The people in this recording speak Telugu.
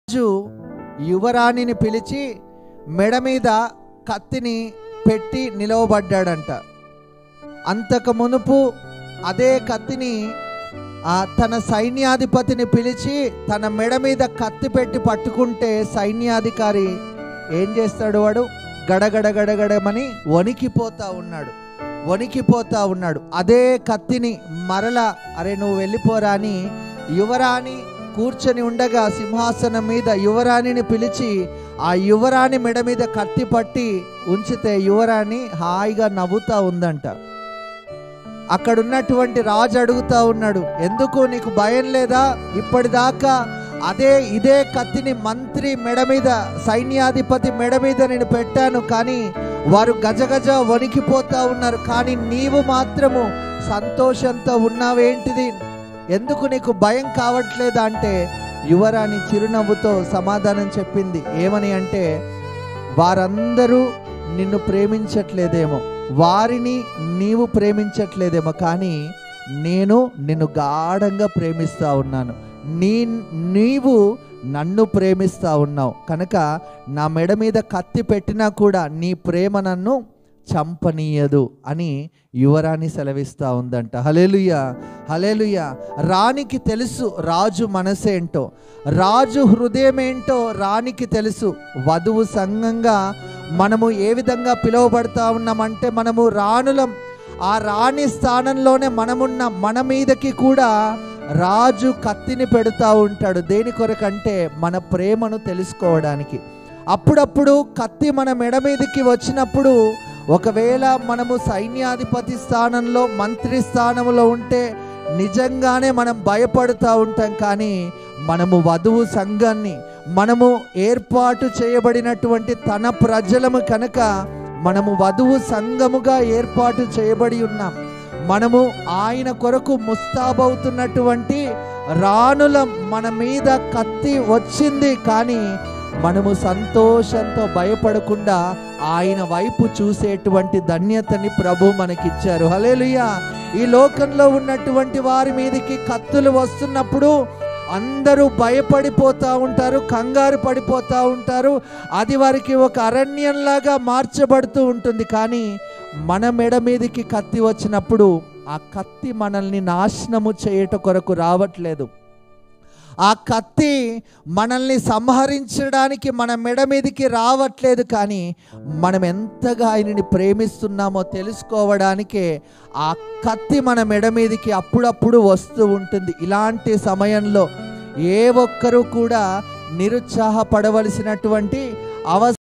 రాజు యువరాణిని పిలిచి మెడ మీద కత్తిని పెట్టి నిలవబడ్డాడంట. అంతకు మునుపు అదే కత్తిని తన సైన్యాధిపతిని పిలిచి తన మెడ మీద కత్తి పెట్టి పట్టుకుంటే సైన్యాధికారి ఏం చేస్తాడు? వాడు గడగడగడగడమని వణికిపోతా ఉన్నాడు. అదే కత్తిని మరలా అరే నువ్వు వెళ్ళిపోరా అని యువరాణి కూర్చొని ఉండగా సింహాసనం మీద యువరాణిని పిలిచి ఆ యువరాణి మెడ మీద కత్తి పట్టి ఉంచితే యువరాణి హాయిగా నవ్వుతా ఉందంట. అక్కడున్నటువంటి రాజు అడుగుతా ఉన్నాడు, ఎందుకు నీకు భయం లేదా? ఇప్పటిదాకా ఇదే కత్తిని మంత్రి మెడ మీద, సైన్యాధిపతి మెడ మీద నేను పెట్టాను, కానీ వారు గజగజ వణికిపోతా ఉన్నారు, కానీ నీవు మాత్రము సంతోషంతో ఉన్నావేంటిది? ఎందుకు నీకు భయం కావట్లేదా అంటే యువరాణి చిరునవ్వుతో సమాధానం చెప్పింది. ఏమని అంటే, వారందరూ నిన్ను ప్రేమించట్లేదేమో, వారిని నీవు ప్రేమించట్లేదేమో, కానీ నేను నిన్ను గాఢంగా ప్రేమిస్తా ఉన్నాను, నీవు నన్ను ప్రేమిస్తా ఉన్నావు, కనుక నా మెడ మీద కత్తి పెట్టినా కూడా నీ ప్రేమ నన్ను చంపనీయదు అని యువరాణి సెలవిస్తూ ఉందంట. హల్లెలూయా, హల్లెలూయా. రాణికి తెలుసు రాజు మనసేంటో, రాజు హృదయం ఏంటో రాణికి తెలుసు. వధువు సంఘంగా మనము ఏ విధంగా పిలువబడతా ఉన్నామంటే మనము రాణులం. ఆ రాణి స్థానంలోనే మన మీదకి కూడా రాజు కత్తిని పెడతా ఉంటాడు. దేని కొరకంటే మన ప్రేమను తెలుసుకోవడానికి. అప్పుడప్పుడు కత్తి మన మెడ మీదకి వచ్చినప్పుడు ఒకవేళ మనము సైన్యాధిపతి స్థానంలో, మంత్రి స్థానంలో ఉంటే నిజంగానే మనం భయపడుతూ ఉంటాం, కానీ మనము వధువు సంఘాన్ని, మనము ఏర్పాటు చేయబడినటువంటి తన ప్రజలము కనుక మనము వధువు సంఘముగా ఏర్పాటు చేయబడి ఉన్నాం. మనము ఆయన కొరకు ముస్తాబవుతున్నటువంటి రాణులం. మన మీద కత్తి వచ్చింది, కానీ మనము సంతోషంతో భయపడకుండా ఆయన వైపు చూసేటువంటి ధన్యతని ప్రభు మనకిచ్చారు. హల్లెలూయా. ఈ లోకంలో ఉన్నటువంటి వారి మీదకి కత్తులు వస్తున్నప్పుడు అందరూ భయపడిపోతూ ఉంటారు, కంగారు పడిపోతూ ఉంటారు. అది వారికి ఒక అరణ్యంలాగా మార్చబడుతూ ఉంటుంది. కానీ మన మెడ మీదకి కత్తి వచ్చినప్పుడు ఆ కత్తి మనల్ని నాశనము చేయట కొరకు రావట్లేదు. ఆ కత్తి మనల్ని సంహరించడానికి మన మెడ మీదకి రావట్లేదు, కానీ మనం ఎంతగా ఆయనని ప్రేమిస్తున్నామో తెలుసుకోవడానికే ఆ కత్తి మన మెడ మీదకి అప్పుడప్పుడు వస్తూ ఉంటుంది. ఇలాంటి సమయంలో ఏ ఒక్కరూ కూడా నిరుత్సాహపడవలసినటువంటి అవసరం